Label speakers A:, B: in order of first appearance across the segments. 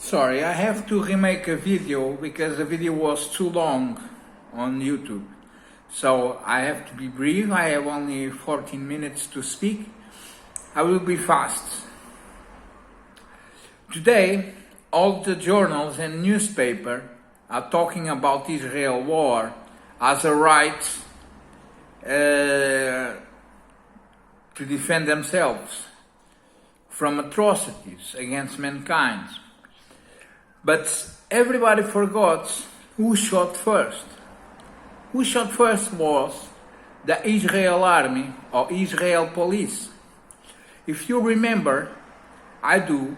A: Sorry, I have to remake a video because the video was too long on YouTube. So I have to be brief. I have only 14 minutes to speak. I will be fast. Today, all the journals and newspapers are talking about Israel war as a right to defend themselves from atrocities against mankind. But everybody forgot who shot first. Who shot first was the Israel army or Israel police. If you remember, I do,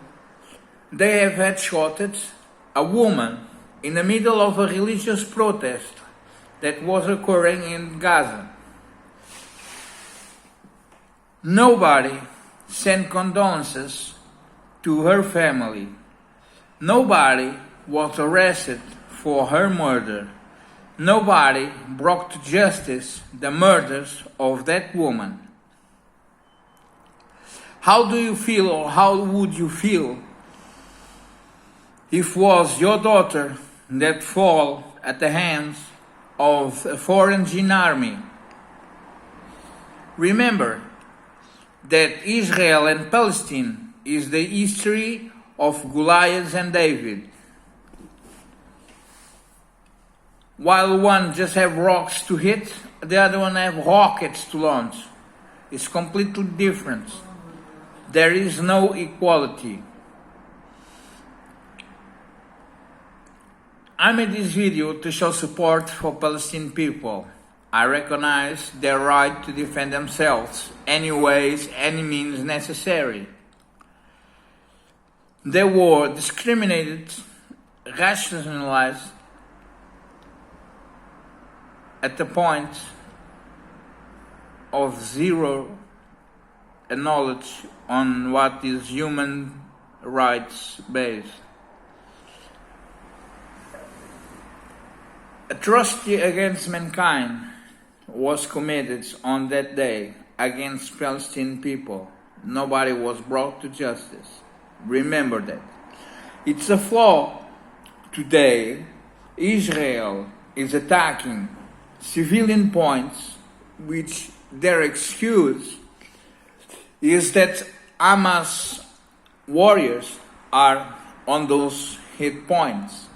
A: they have headshotted a woman in the middle of a religious protest that was occurring in Gaza. Nobody sent condolences to her family. Nobody was arrested for her murder. Nobody brought to justice the murders of that woman. How do you feel, or how would you feel if it was your daughter that fall at the hands of a foreign army? Remember that Israel and Palestine is the history of Goliath and David. While one just have rocks to hit, the other one have rockets to launch. It's completely different. There is no equality. I made this video to show support for Palestinian people. I recognize their right to defend themselves, any ways, any means necessary. They were discriminated, rationalized at the point of zero knowledge on what is human rights based. Atrocity against mankind was committed on that day against Palestinian people. Nobody was brought to justice. Remember that. It's a flaw today. Israel is attacking civilian points, which their excuse is that Hamas warriors are on those hit points,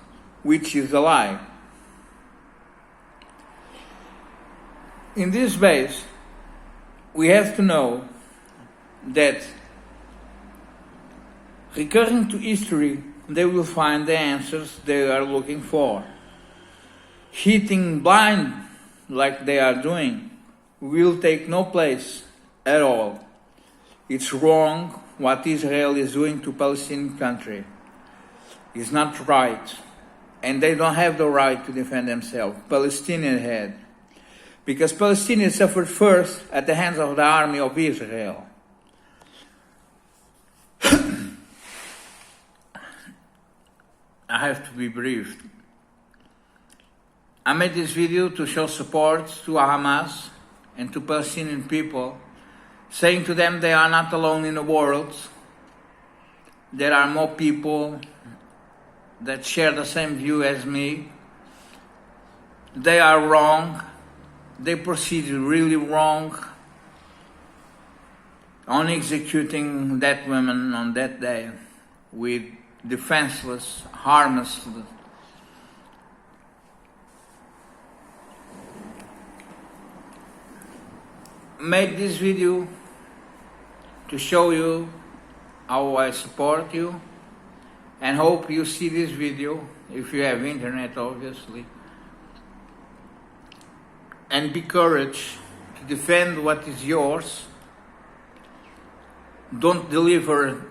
A: which is a lie. In this base, we have to know that recurring to history, they will find the answers they are looking for. Hitting blind like they are doing will take no place at all. It's wrong what Israel is doing to Palestinian country. It's not right. And they don't have the right to defend themselves. Palestinians had. Because Palestinians suffered first at the hands of the army of Israel. I have to be brief. I made this video to show support to Hamas and to Palestinian people, saying to them they are not alone in the world. There are more people that share the same view as me. They are wrong. They proceeded really wrong on executing that woman on that day with defenseless, harmless. Made this video to show you how I support you, and hope you see this video if you have internet, obviously, and be courage to defend what is yours. Don't deliver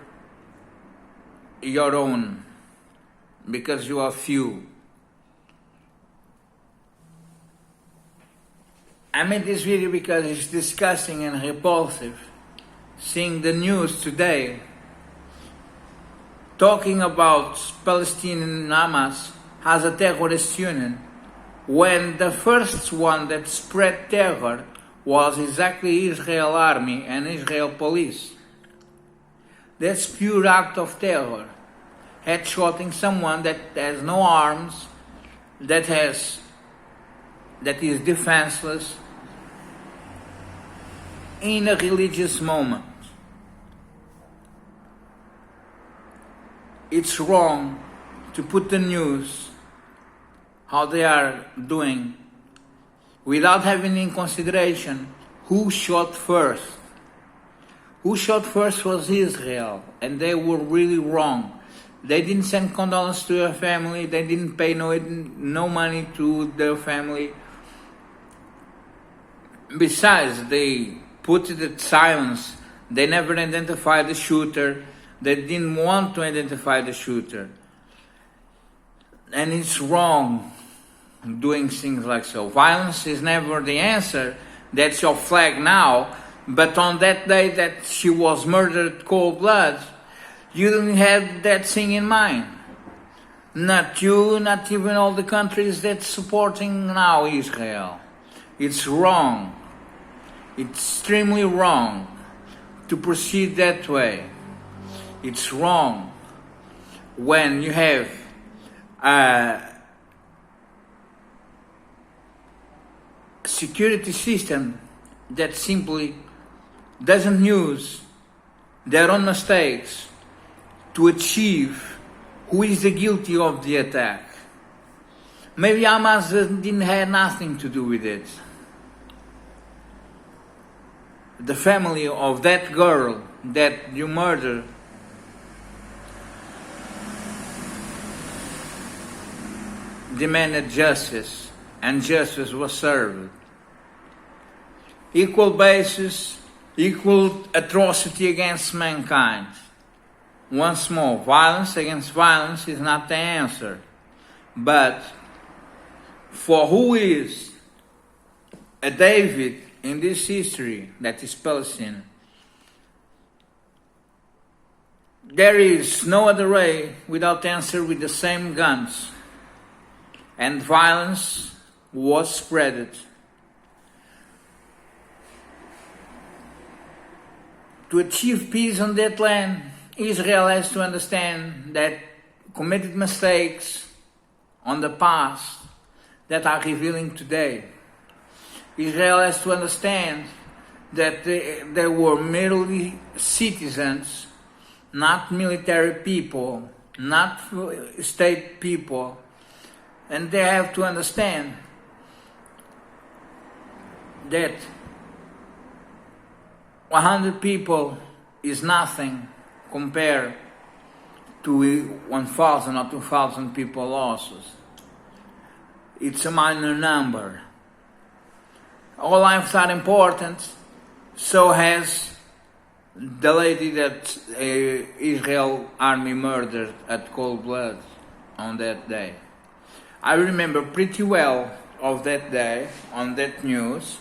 A: your own because you are few. I made this video because it's disgusting and repulsive seeing the news today talking about Palestinian Hamas as a terrorist union, when the first one that spread terror was exactly Israel army and Israel police. That's pure act of terror. headshotting someone that has no arms, that is defenseless in a religious moment. It's wrong to put the news how they are doing without having in consideration who shot first. Who shot first was Israel, and they were really wrong. They didn't send condolences to their family, they didn't pay no money to their family. Besides, they put it at silence. They never identified the shooter. They didn't want to identify the shooter. And it's wrong doing things like so. Violence is never the answer. That's your flag now. But on that day that she was murdered cold blood, you didn't have that thing in mind. Not you, not even all the countries that's supporting now Israel. It's wrong. It's extremely wrong to proceed that way. It's wrong when you have a security system that simply doesn't use their own mistakes to achieve who is the guilty of the attack. Maybe Hamas didn't have nothing to do with it. The family of that girl that you murdered demanded justice, and justice was served. Equal basis, equal atrocity against mankind. Once more, violence against violence is not the answer. But for who is a David in this history that is Palestine, there is no other way without answer with the same guns. And violence was spread. To achieve peace on that land, Israel has to understand that committed mistakes on the past that are revealing today. Israel has to understand that they were merely citizens, not military people, not state people. And they have to understand that 100 people is nothing compared to 1,000 or 2,000 people losses. It's a minor number. All lives are important, so has the lady that Israel army murdered at cold blood on that day. I remember pretty well of that day, on that news.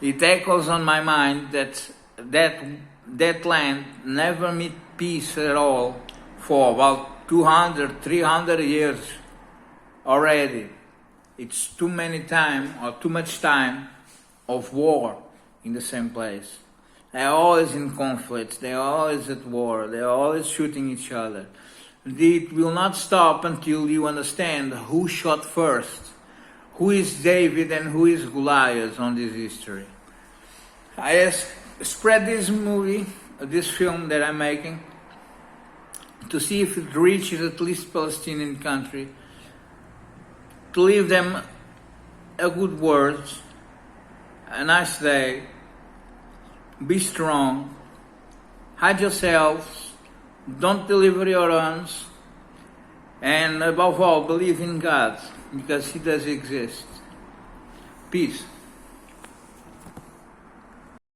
A: It echoes on my mind that land never met peace at all for about 200, 300 years already. It's too much time of war in the same place. They're always in conflict, they're always at war, they're always shooting each other. It will not stop until you understand who shot first, who is David and who is Goliath on this history. I spread this movie, this film that I'm making, to see if it reaches at least Palestinian country, to leave them a good word, a nice day, be strong, hide yourselves, don't deliver your arms, and above all, believe in God, because He does exist. Peace.